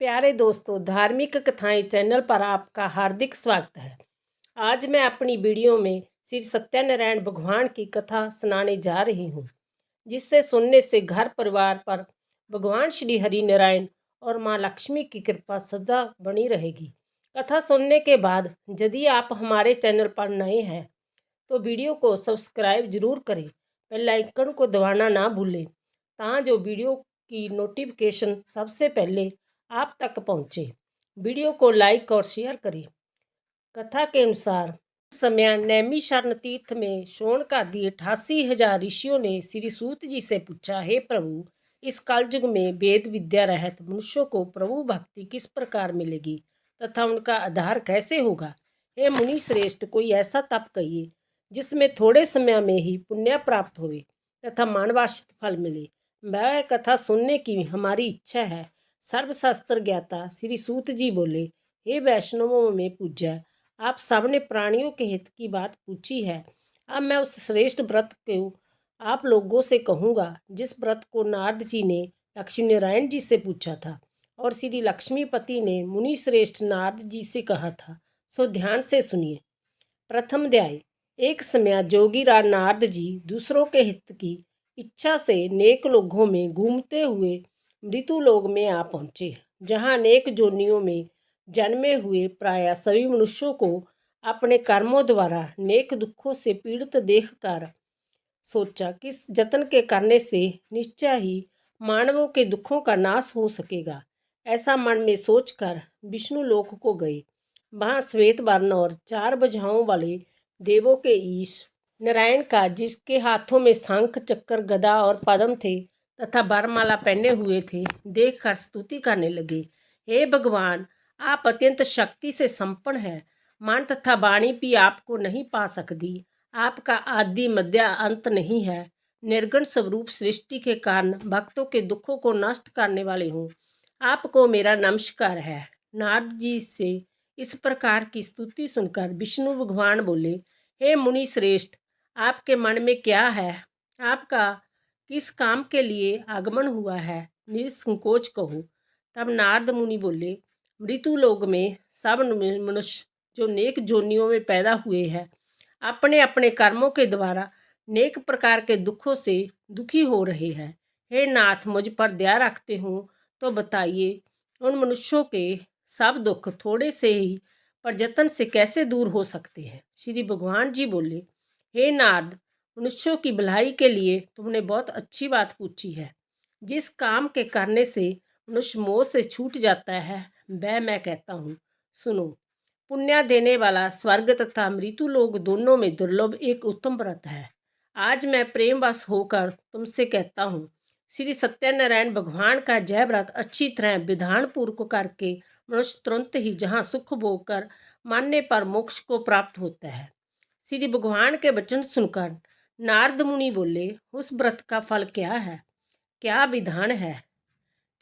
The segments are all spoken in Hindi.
प्यारे दोस्तों, धार्मिक कथाएं चैनल पर आपका हार्दिक स्वागत है। आज मैं अपनी वीडियो में श्री सत्यनारायण भगवान की कथा सुनाने जा रही हूँ, जिससे सुनने से घर परिवार पर भगवान श्री हरि नारायण और माँ लक्ष्मी की कृपा सदा बनी रहेगी। कथा सुनने के बाद यदि आप हमारे चैनल पर नए हैं तो वीडियो को सब्सक्राइब जरूर करें, बेल आइकन को दबाना ना भूलें ताकि जो वीडियो की नोटिफिकेशन सबसे पहले आप तक पहुँचे। वीडियो को लाइक और शेयर करें। कथा के अनुसार समय नैमिषारण्य तीर्थ में शौनकादि 88,000 ऋषियों ने श्री सूत जी से पूछा, हे प्रभु, इस कलयुग में वेद विद्या रहित मनुष्यों को प्रभु भक्ति किस प्रकार मिलेगी तथा उनका आधार कैसे होगा। हे मुनि श्रेष्ठ, कोई ऐसा तप कहिए जिसमें थोड़े समय में ही पुण्य प्राप्त होवे तथा मानवाश्रित फल मिले। वह कथा सुनने की हमारी इच्छा है। सर्वशास्त्र ज्ञाता श्री सूत जी बोले, हे वैष्णवों में पूज्य, आप सबने प्राणियों के हित की बात पूछी है। अब मैं उस श्रेष्ठ व्रत को आप लोगों से कहूँगा जिस व्रत को नारद जी ने लक्ष्मी नारायण जी से पूछा था और श्री लक्ष्मीपति ने मुनि श्रेष्ठ नारद जी से कहा था। सो ध्यान से सुनिए। प्रथम अध्याय। एक समय जोगीराज नारद जी दूसरों के हित की इच्छा से नेक लोगों में घूमते हुए मृत्युलोक में आ पहुँचे, जहाँ अनेक जोनियों में जन्मे हुए प्राय सभी मनुष्यों को अपने कर्मों द्वारा नेक दुखों से पीड़ित देखकर सोचा कि इस जतन के करने से निश्चय ही मानवों के दुखों का नाश हो सकेगा। ऐसा मन में सोचकर विष्णु लोक को गए। वहाँ श्वेत वर्ण और 4 भुजाओं वाले देवों के ईश नारायण का, जिसके हाथों में शंख चक्र गदा और पद्म थे तथा वरमाला पहने हुए थे, देखकर स्तुति करने लगे। हे भगवान, आप अत्यंत शक्ति से संपन्न हैं। मन तथा वाणी भी आपको नहीं पा सकती। आपका आदि मध्य अंत नहीं है। निर्गुण स्वरूप सृष्टि के कारण भक्तों के दुखों को नष्ट करने वाले हूँ। आपको मेरा नमस्कार है। नारद जी से इस प्रकार की स्तुति सुनकर विष्णु भगवान बोले, हे मुनि श्रेष्ठ, आपके मन में क्या है? आपका किस काम के लिए आगमन हुआ है? निसंकोच कहो। तब नारद मुनि बोले, मृत्युलोक में सब मनुष्य जो नेक जोनियों में पैदा हुए हैं, अपने अपने कर्मों के द्वारा नेक प्रकार के दुखों से दुखी हो रहे हैं। हे नाथ, मुझ पर दया रखते हो तो बताइए, उन मनुष्यों के सब दुख थोड़े से ही पर जतन से कैसे दूर हो सकते हैं? श्री भगवान जी बोले, हे नारद, मनुष्यों की भलाई के लिए तुमने बहुत अच्छी बात पूछी है। जिस काम के करने से मनुष्य मोह से छूट जाता है, वह मैं कहता हूँ, सुनो। पुण्य देने वाला स्वर्ग तथा मृत्युलोक दोनों में दुर्लभ एक उत्तम व्रत है। आज मैं प्रेमवश होकर तुमसे कहता हूँ, श्री सत्यनारायण भगवान का जय व्रत अच्छी तरह विधान पूर्वक करके मनुष्य तुरंत ही जहाँ सुख भोग कर मानने पर मोक्ष को प्राप्त होता है। श्री भगवान के वचन सुनकर नारद मुनि बोले, उस व्रत का फल क्या है? क्या विधान है?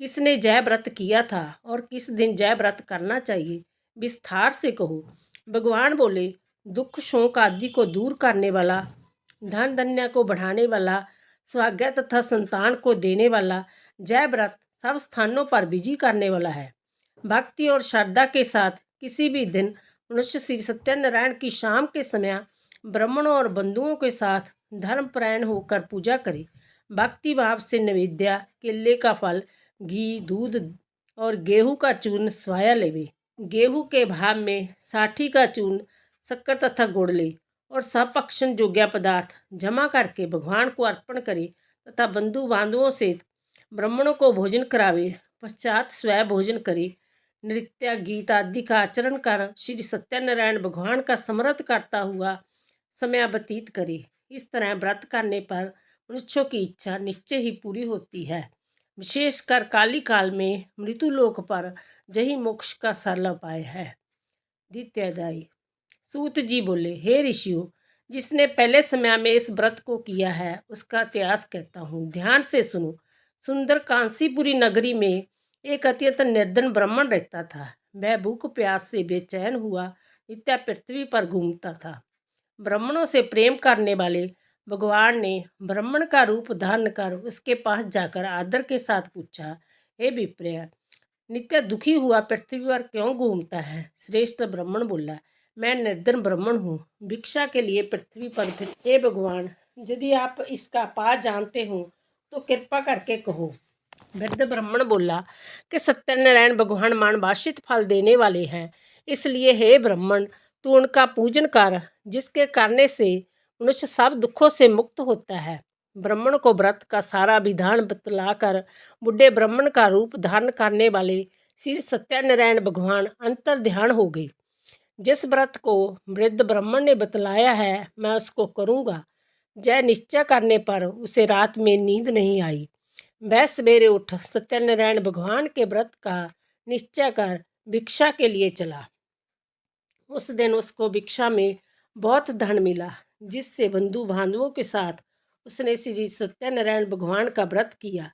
किसने जय व्रत किया था और किस दिन जय व्रत करना चाहिए? विस्तार से कहो। भगवान बोले, दुख शोक आदि को दूर करने वाला, धन धन्य को बढ़ाने वाला, सौभाग्य तथा संतान को देने वाला जय व्रत सब स्थानों पर विजय करने वाला है। भक्ति और श्रद्धा के साथ किसी भी दिन मनुष्य श्री सत्यनारायण की शाम के समय ब्राह्मणों और बंधुओं के साथ धर्मपरायण होकर पूजा करे। भक्ति भाव से नैवेद्य, केले का फल, घी, दूध और गेहूं का चूर्ण स्वाया लेवे। गेहूं के भाव में साठी का चूर्ण, शक्कर तथा गुड़ ले और सपक्षण योग्य पदार्थ जमा करके भगवान को अर्पण करे तथा बंधु बांधवों से ब्राह्मणों को भोजन करावे। पश्चात स्वयं भोजन करे। नृत्य गीत आदि का आचरण कर श्री सत्यनारायण भगवान का स्मरण करता हुआ समय व्यतीत करे। इस तरह व्रत करने पर मनुष्यों की इच्छा निश्चय ही पूरी होती है। विशेषकर काली काल में मृत्युलोक पर यही मोक्ष का सरल उपाय है। द्वितीय अध्याय। सूत जी बोले, हे ऋषियों, जिसने पहले समय में इस व्रत को किया है उसका इतिहास कहता हूँ, ध्यान से सुनो। सुंदर कांसीपुरी नगरी में एक अत्यंत निर्धन ब्राह्मण रहता था। वह भूख प्यास से बेचैन हुआ नित्य पृथ्वी पर घूमता था। ब्राह्मणों से प्रेम करने वाले भगवान ने ब्राह्मण का रूप धारण कर उसके पास जाकर आदर के साथ पूछा, हे विप्र, नित्य दुखी हुआ पृथ्वी पर क्यों घूमता है? श्रेष्ठ ब्राह्मण बोला, मैं निर्धन ब्राह्मण हूँ, भिक्षा के लिए पृथ्वी पर फिर। हे भगवान, यदि आप इसका पा जानते हो तो कृपा करके कहो। वृद्ध ब्राह्मण बोला कि सत्यनारायण भगवान मानवांछित फल देने वाले हैं, इसलिए हे ब्राह्मण, तू उनका पूजन कर, जिसके करने से मनुष्य सब दुखों से मुक्त होता है। ब्राह्मण को व्रत का सारा विधान बतलाकर बुढ़े ब्राह्मण का रूप धारण करने वाले श्री सत्यनारायण भगवान अंतर ध्यान हो गए। जिस व्रत को वृद्ध ब्राह्मण ने बतलाया है, मैं उसको करूँगा। जय निश्चय करने पर उसे रात में नींद नहीं आई। वह सवेरे उठ सत्यनारायण भगवान के व्रत का निश्चय कर भिक्षा के लिए चला। उस दिन उसको भिक्षा में बहुत धन मिला, जिससे बंधु बांधवों के साथ उसने श्री सत्यनारायण भगवान का व्रत किया।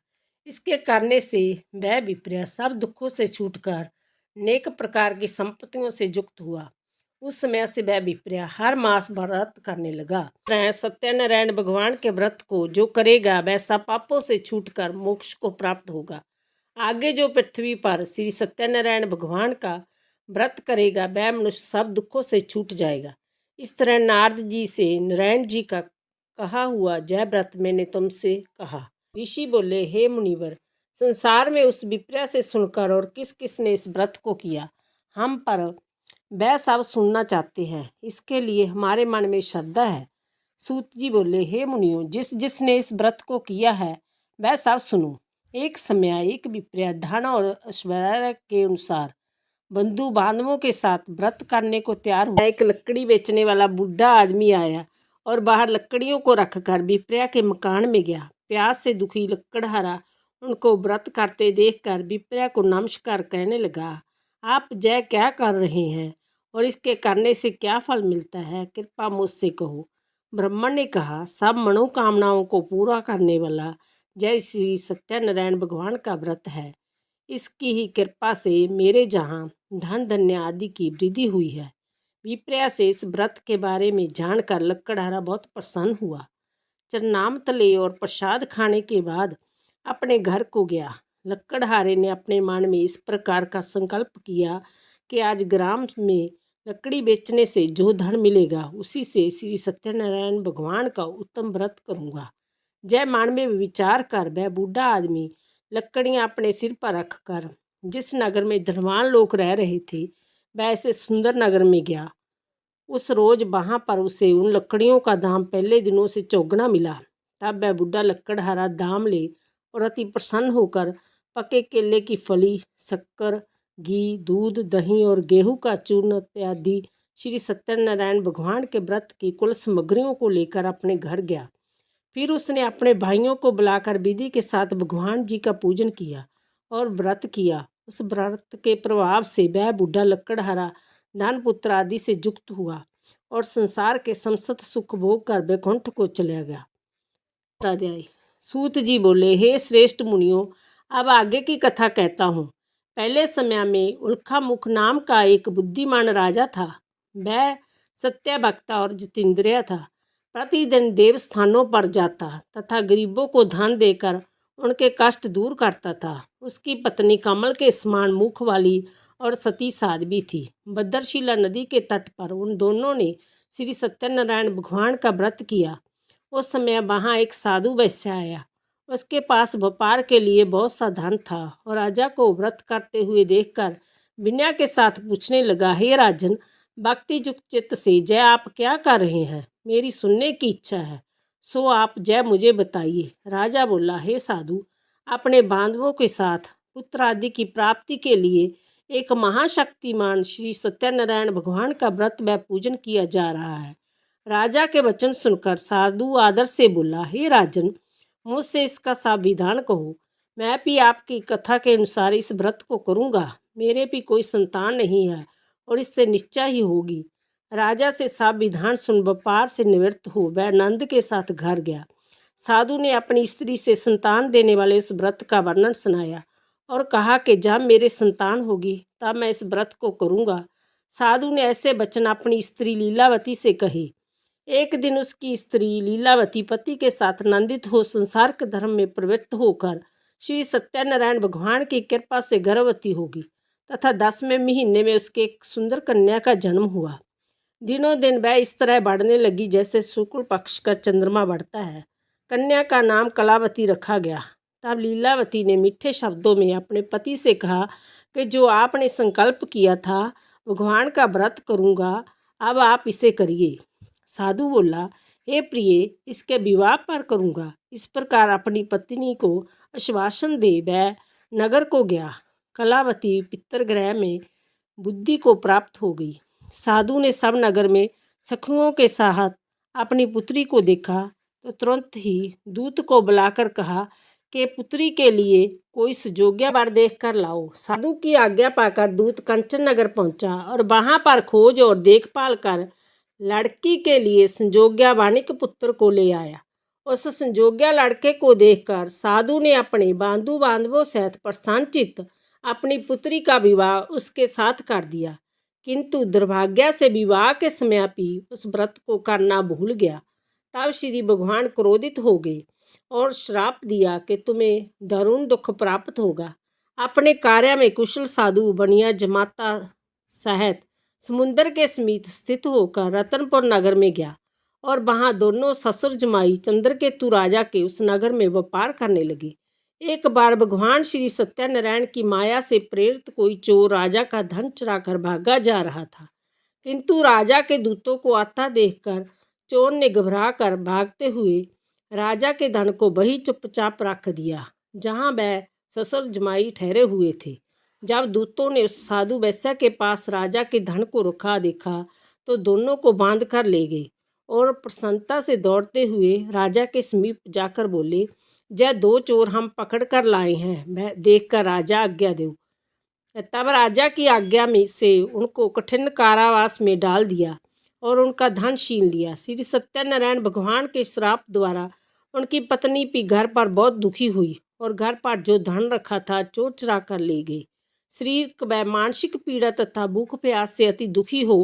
इसके करने से वह विप्रिया सब दुखों से छूटकर अनेक प्रकार की संपत्तियों से युक्त हुआ। उस समय से वह विप्रिया हर मास व्रत करने लगा। सत्यनारायण भगवान के व्रत को जो करेगा वह सब पापों से छूटकर मोक्ष को प्राप्त होगा। आगे जो पृथ्वी पर श्री सत्यनारायण भगवान का व्रत करेगा वह मनुष्य सब दुखों से छूट जाएगा। इस तरह नारद जी से नारायण जी का कहा हुआ जय व्रत मैंने तुमसे कहा। ऋषि बोले, हे मुनिवर, संसार में उस विप्रिया से सुनकर और किस किस ने इस व्रत को किया, हम पर वह सब सुनना चाहते हैं। इसके लिए हमारे मन में श्रद्धा है। सूत जी बोले, हे मुनियों, जिसने इस व्रत को किया है वह सब सुनो। एक समय एक विप्रिया धन और ऐश्वर्य के अनुसार बंधु बांधवों के साथ व्रत करने को तैयार हुआ। एक लकड़ी बेचने वाला बूढ़ा आदमी आया और बाहर लकड़ियों को रखकर विप्रिया के मकान में गया। प्यास से दुखी लकड़हारा उनको व्रत करते देखकर विप्रिया को नमस्कार कहने लगा, आप जय क्या कर रहे हैं और इसके करने से क्या फल मिलता है, कृपा मुझसे कहो। ब्राह्मण ने कहा, सब मनोकामनाओं को पूरा करने वाला जय श्री सत्यनारायण भगवान का व्रत है। इसकी ही कृपा से मेरे जहाँ धन धान्य आदि की वृद्धि हुई है। विप्रिया से इस व्रत के बारे में जानकर लकड़हारा बहुत प्रसन्न हुआ। चरनाम तले और प्रसाद खाने के बाद अपने घर को गया। लकड़हारे ने अपने मन में इस प्रकार का संकल्प किया कि आज ग्राम में लकड़ी बेचने से जो धन मिलेगा उसी से श्री सत्यनारायण भगवान का उत्तम व्रत करूँगा। जय मन में विचार कर वह बूढ़ा आदमी लकड़ियाँ अपने सिर पर रखकर जिस नगर में धनवान लोग रह रहे थे वह ऐसे सुंदर नगर में गया। उस रोज वहाँ पर उसे उन लकड़ियों का दाम पहले दिनों से चौगुना मिला। तब वह बूढ़ा लकड़हारा दाम ले और अति प्रसन्न होकर पके केले की फली, शक्कर, घी, दूध, दही और गेहूं का चूर्ण इत्यादि श्री सत्यनारायण भगवान के व्रत की कुल सामग्रियों को लेकर अपने घर गया। फिर उसने अपने भाइयों को बुलाकर विधि के साथ भगवान जी का पूजन किया और व्रत किया। उस व्रत के प्रभाव से वह बूढ़ा लकड़हारा धन पुत्र आदि से युक्त हुआ और संसार के समस्त सुख भोग कर वैकुंठ को चला गया। अध्याय। सूत जी बोले, हे श्रेष्ठ मुनियों, अब आगे की कथा कहता हूँ। पहले समय में उल्कामुख नाम का एक बुद्धिमान राजा था। वह सत्यवक्ता और जितेंद्रिय था। प्रतिदिन देव स्थानों पर जाता तथा गरीबों को धन देकर उनके कष्ट दूर करता था। उसकी पत्नी कमल के समान मुख वाली और सती साध्वी थी। भद्रशिला नदी के तट पर उन दोनों ने श्री सत्यनारायण भगवान का व्रत किया। उस समय वहाँ एक साधु वैश्य आया। उसके पास व्यापार के लिए बहुत सा धन था और राजा को व्रत करते हुए देखकर विनय के साथ पूछने लगा, हे राजन, भक्ति युक्त चित्त से जय आप क्या कर रहे हैं? मेरी सुनने की इच्छा है, सो आप जय मुझे बताइए। राजा बोला, हे साधु, अपने बांधवों के साथ पुत्र आदि की प्राप्ति के लिए एक महाशक्तिमान श्री सत्यनारायण भगवान का व्रत व पूजन किया जा रहा है। राजा के वचन सुनकर साधु आदर से बोला, हे राजन, मुझसे इसका सावधान कहो। मैं भी आपकी कथा के अनुसार इस व्रत को करूँगा। मेरे भी कोई संतान नहीं है और इससे निश्चय ही होगी। राजा से सावधान सुन व्यापार से निवृत्त हो वह नंद के साथ घर गया। साधु ने अपनी स्त्री से संतान देने वाले इस व्रत का वर्णन सुनाया और कहा कि जब मेरे संतान होगी तब मैं इस व्रत को करूँगा। साधु ने ऐसे वचन अपनी स्त्री लीलावती से कहे। एक दिन उसकी स्त्री लीलावती पति के साथ नंदित हो संसार के धर्म में प्रवृत्त होकर श्री सत्यनारायण भगवान की कृपा से गर्भवती होगी तथा 10वें महीने में उसके एक सुंदर कन्या का जन्म हुआ। दिनों दिन वह इस तरह बढ़ने लगी जैसे शुक्ल पक्ष का चंद्रमा बढ़ता है। कन्या का नाम कलावती रखा गया। तब लीलावती ने मीठे शब्दों में अपने पति से कहा कि जो आपने संकल्प किया था भगवान का व्रत करूँगा, अब आप इसे करिए। साधु बोला, हे प्रिय, इसके विवाह पर करूँगा। इस प्रकार अपनी पत्नी को आश्वासन दे वह नगर को गया। कलावती पितृगृह में बुद्धि को प्राप्त हो गई। साधु ने सब नगर में सखियों के साथ अपनी पुत्री को देखा तो तुरंत ही दूत को बुलाकर कहा कि पुत्री के लिए कोई सुजोग्य वर देख कर लाओ। साधु की आज्ञा पाकर दूत कंचन नगर पहुंचा और वहां पर खोज और देखभाल कर लड़की के लिए संजोग्या वाणिक पुत्र को ले आया। उस संजोग्या लड़के को देखकर साधु ने अपने बांधु बांधवों सहित प्रसन्नचित्त अपनी पुत्री का विवाह उसके साथ कर दिया, किंतु दुर्भाग्य से विवाह के समय भी उस व्रत को करना भूल गया। तब श्री भगवान क्रोधित हो गए और श्राप दिया कि तुम्हें दारुण दुख प्राप्त होगा। अपने कार्य में कुशल साधु बनिया जमाता सहित समुद्र के समीप स्थित होकर रतनपुर नगर में गया और वहां दोनों ससुर जमाई चंद्रकेतु राजा के उस नगर में व्यापार करने लगे। एक बार भगवान श्री सत्यनारायण की माया से प्रेरित कोई चोर राजा का धन चुराकर भागा जा रहा था, किंतु राजा के दूतों को आता देखकर चोर ने घबरा कर भागते हुए राजा के धन को वही चुपचाप रख दिया जहां वह ससुर जमाई ठहरे हुए थे। जब दूतों ने उस साधु वैश्य के पास राजा के धन को रखा देखा तो दोनों को बांध कर ले गए और प्रसन्नता से दौड़ते हुए राजा के समीप जाकर बोले, जय दो चोर हम पकड़ कर लाए हैं, वह देख कर राजा आज्ञा दो। तब राजा की आज्ञा में से उनको कठिन कारावास में डाल दिया और उनका धन छीन लिया। श्री सत्यनारायण भगवान के श्राप द्वारा उनकी पत्नी भी घर पर बहुत दुखी हुई और घर पर जो धन रखा था चोर चुरा कर ले गए। शरीर व मानसिक पीड़ा तथा भूख प्यास से अति दुखी हो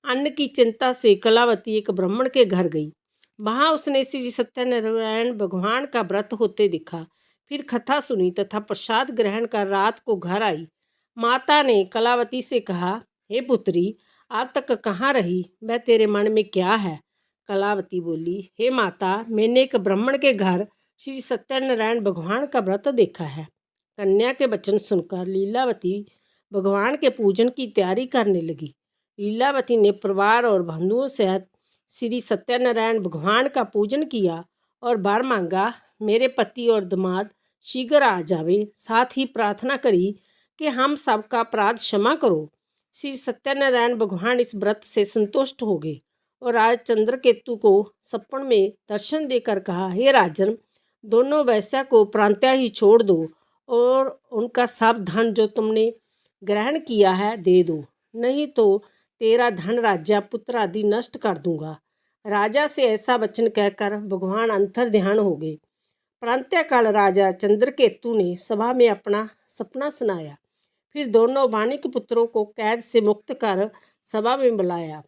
अन्न की चिंता से कलावती एक ब्राह्मण के घर गई। वहां उसने श्री सत्यनारायण भगवान का व्रत होते देखा। फिर कथा सुनी तथा प्रसाद ग्रहण कर रात को घर आई। माता ने कलावती से कहा, हे पुत्री, आज तक कहाँ रही? वह तेरे मन में क्या है? कलावती बोली, हे माता, मैंने एक ब्राह्मण के घर श्री सत्यनारायण भगवान का व्रत देखा है। कन्या के वचन सुनकर लीलावती भगवान के पूजन की तैयारी करने लगी। लीलावती ने परिवार और बंधुओं सहित श्री सत्यनारायण भगवान का पूजन किया और वर मांगा, मेरे पति और दामाद शीघ्र आ जावे। साथ ही प्रार्थना करी कि हम सबका अपराध क्षमा करो। श्री सत्यनारायण भगवान इस व्रत से संतुष्ट हो गए और आज चंद्रकेतु को सपन में दर्शन देकर कहा, हे राजन, दोनों वैश्या को प्रांत्या ही छोड़ दो और उनका सब धन जो तुमने ग्रहण किया है दे दो, नहीं तो तेरा धन राज्य पुत्र आदि नष्ट कर दूंगा। राजा से ऐसा वचन कहकर भगवान अंतर ध्यान हो गए। प्रांत्यकाल राजा चंद्रकेतु ने सभा में अपना सपना सुनाया। फिर दोनों वाणिक पुत्रों को कैद से मुक्त कर सभा में बुलाया।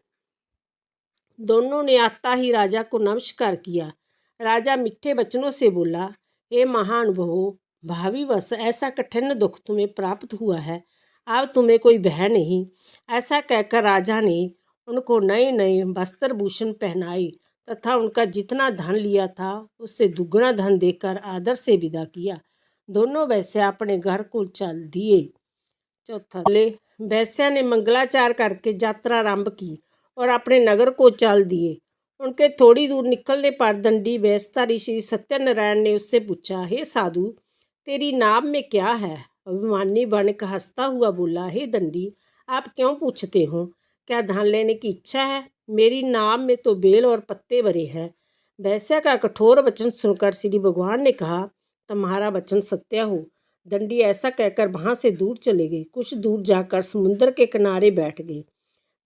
दोनों ने आता ही राजा को नमस्कार किया। राजा मीठे वचनों से बोला, हे महानुभावो, भावीवश ऐसा कठिन दुख तुम्हें प्राप्त हुआ है, अब तुम्हें कोई भय नहीं। ऐसा कहकर राजा ने उनको नए नए वस्त्र भूषण पहनाए तथा उनका जितना धन लिया था उससे दुगना धन देकर आदर से विदा किया। दोनों वैश्या अपने घर को चल दिए। चौथा, वैश्या ने मंगलाचार करके यात्रा आरंभ की और अपने नगर को चल दिए। उनके थोड़ी दूर निकलने पर दंडी वैश्यधारी श्री सत्यनारायण ने उससे पूछा, हे साधु, तेरी नाम में क्या है? अभिमानी बालक हंसता हुआ बोला, हे दंडी, आप क्यों पूछते हो? क्या धन लेने की इच्छा है? मेरी नाम में तो बेल और पत्ते भरे हैं। वैश्या का कठोर वचन सुनकर श्री भगवान ने कहा, तुम्हारा वचन सत्य हो। दंडी ऐसा कहकर वहां से दूर चले गए। कुछ दूर जाकर समुद्र के किनारे बैठ गए।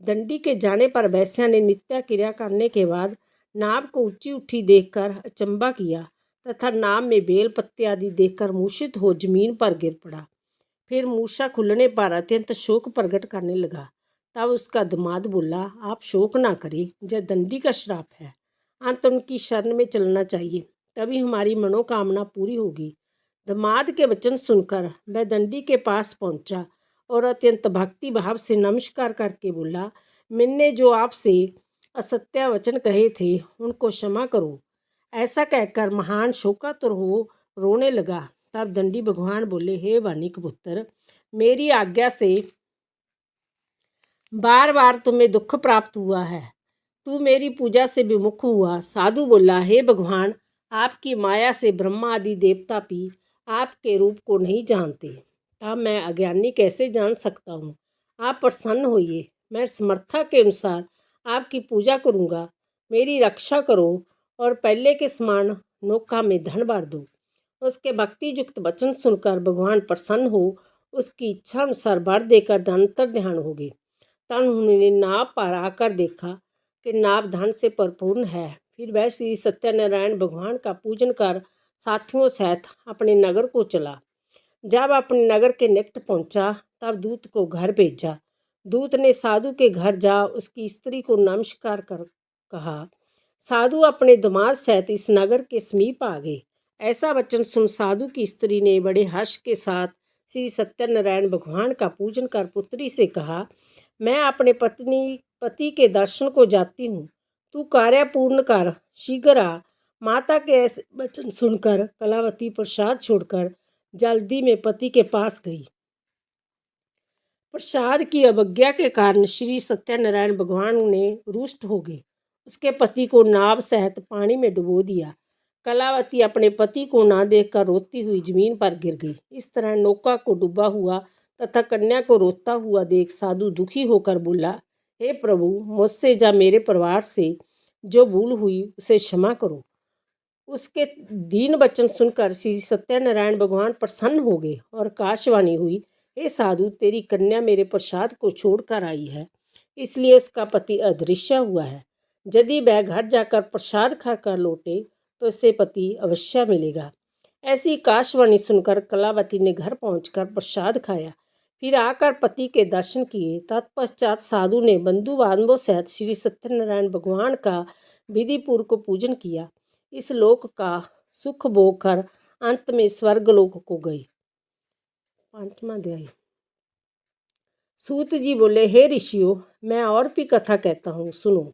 दंडी के जाने पर वैश्या ने नित्य क्रिया करने के बाद नाव को ऊंची उठी देखकर अचंबा किया तथा नाव में बेल पत्ते आदि देखकर मूर्छित हो जमीन पर गिर पड़ा। फिर मूर्छा खुलने पर अत्यंत शोक प्रकट करने लगा। तब उसका दामाद बोला, आप शोक ना करें, यह दंडी का श्राप है। अंत उनकी शरण में चलना चाहिए, तभी हमारी मनोकामना पूरी होगी। दामाद के वचन सुनकर वह दंडी के पास पहुंचा और अत्यंत भक्ति भाव से नमस्कार करके बोला, मैंने जो आपसे असत्य वचन कहे थे उनको क्षमा करो। ऐसा कहकर महान शोकातुर हो रोने लगा। तब दंडी भगवान बोले, हे वानिक पुत्र, मेरी आज्ञा से बार बार तुम्हें दुख प्राप्त हुआ है, तू मेरी पूजा से विमुख हुआ। साधु बोला, हे भगवान, आपकी माया से ब्रह्मा आदि देवता भी आपके रूप को नहीं जानते, तब मैं अज्ञानी कैसे जान सकता हूँ। आप प्रसन्न होइए, मैं समर्था के अनुसार आपकी पूजा करूँगा। मेरी रक्षा करो और पहले के समान नौका में धन भर दो। उसके भक्ति युक्त वचन सुनकर भगवान प्रसन्न हो उसकी इच्छा अनुसार भर देकर धनंतर ध्यान हो गए। तब उन्होंने नाव पर आकर देखा कि नाव धन से परिपूर्ण है। फिर वह श्री सत्यनारायण भगवान का पूजन कर साथियों सहित अपने नगर को चला। जब अपने नगर के निकट पहुंचा तब दूत को घर भेजा। दूत ने साधु के घर जा उसकी स्त्री को नमस्कार कर कहा। साधु अपने दामाद सहित इस नगर के समीप आ गए। ऐसा वचन सुन साधु की स्त्री ने बड़े हर्ष के साथ श्री सत्यनारायण भगवान का पूजन कर पुत्री से कहा, मैं अपने पति के दर्शन को जाती हूँ, तू कार्य पूर्ण कर, शीघ्र आ। माता के ऐसे वचन सुनकर कलावती प्रसाद छोड़कर जल्दी में पति के पास गई। प्रसाद की अवज्ञा के कारण श्री सत्यनारायण भगवान ने रुष्ट हो गए। उसके पति को नाव सहित पानी में डुबो दिया। कलावती अपने पति को ना देखकर रोती हुई जमीन पर गिर गई। इस तरह नौका को डूबा हुआ तथा कन्या को रोता हुआ देख साधु दुखी होकर बोला, हे प्रभु, मुझसे या मेरे परिवार से जो भूल हुई उसे क्षमा करो। उसके दीन वचन सुनकर श्री सत्यनारायण भगवान प्रसन्न हो गए और काशवाणी हुई, हे साधु, तेरी कन्या मेरे प्रसाद को छोड़कर आई है, इसलिए उसका पति अदृश्य हुआ है। यदि वह घर जाकर प्रसाद खाकर लौटे तो उससे पति अवश्य मिलेगा। ऐसी काशवाणी सुनकर कलावती ने घर पहुंचकर प्रसाद खाया, फिर आकर पति के दर्शन किए। तत्पश्चात साधु ने बंधु बांधवों सहित श्री सत्यनारायण भगवान का विधिपूर्वक पूजन किया। इस लोक का सुख भोग कर अंत में स्वर्गलोक को गए। 5वां अध्याय। सूत जी बोले, हे ऋषियों, मैं और भी कथा कहता हूँ, सुनो।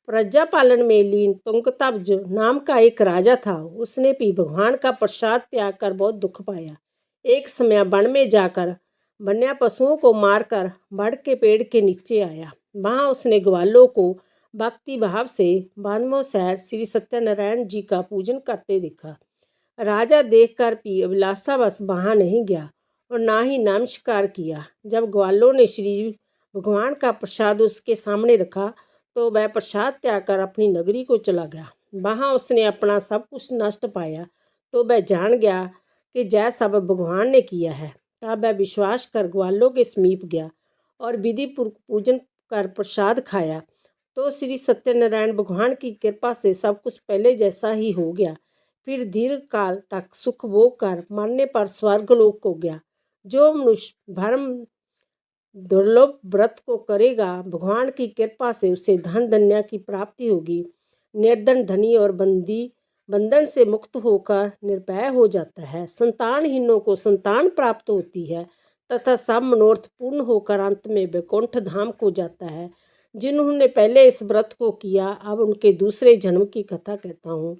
प्रजा पालन में लीन तुंगतब्ज नाम का एक राजा था। उसने भी भगवान का प्रसाद त्याग कर बहुत दुख पाया। एक समय वन में जाकर वन्य पशुओं को मारकर बड़ के पेड़ के नीचे आया। वहाँ उसने ग्वालों को भक्ति भाव से बांधवों सहित श्री सत्यनारायण जी का पूजन करते देखा। राजा देखकर भी अभिलाषावश वहाँ नहीं गया और ना ही नमस्कार किया। जब ग्वालों ने श्री भगवान का प्रसाद उसके सामने रखा तो वह प्रसाद त्याग कर अपनी नगरी को चला गया। वहाँ उसने अपना सब कुछ नष्ट पाया तो वह जान गया कि जय सब भगवान ने किया है। तब वह विश्वास कर ग्वालों के समीप गया और विधिपूर्वक पूजन कर प्रसाद खाया तो श्री सत्यनारायण भगवान की कृपा से सब कुछ पहले जैसा ही हो गया। फिर दीर्घ काल तक सुख भोग कर मरने पर स्वर्गलोक को गया। जो मनुष्य धर्म दुर्लभ व्रत को करेगा, भगवान की कृपा से उसे धन धन्य की प्राप्ति होगी। निर्धन धनी और बंधन से मुक्त होकर निर्भय हो जाता है। संतानहीनों को संतान प्राप्त होती है तथा सब मनोरथ पूर्ण होकर अंत में वैकुंठ धाम को जाता है। जिन्होंने पहले इस व्रत को किया, अब उनके दूसरे जन्म की कथा कहता हूँ।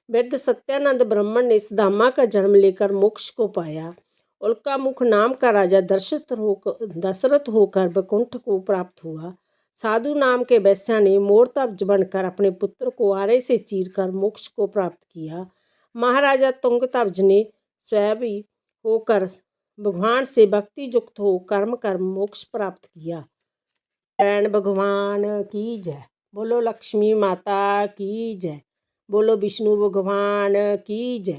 वृद्ध सत्यानंद ब्राह्मण ने सुदामा का जन्म लेकर मोक्ष को पाया। उल्कामुख नाम का राजा दशरथ होकर वैकुंठ को प्राप्त हुआ। साधु नाम के वैश्य ने मोरतब्ज बनकर अपने पुत्र को आरे से चीरकर मोक्ष को प्राप्त किया। महाराजा तुंगतब्ज ने स्वयं होकर भगवान से भक्ति युक्त हो कर्म कर मोक्ष प्राप्त किया। नारायण भगवान की जय। बोलो लक्ष्मी माता की जय। बोलो विष्णु भगवान की जय।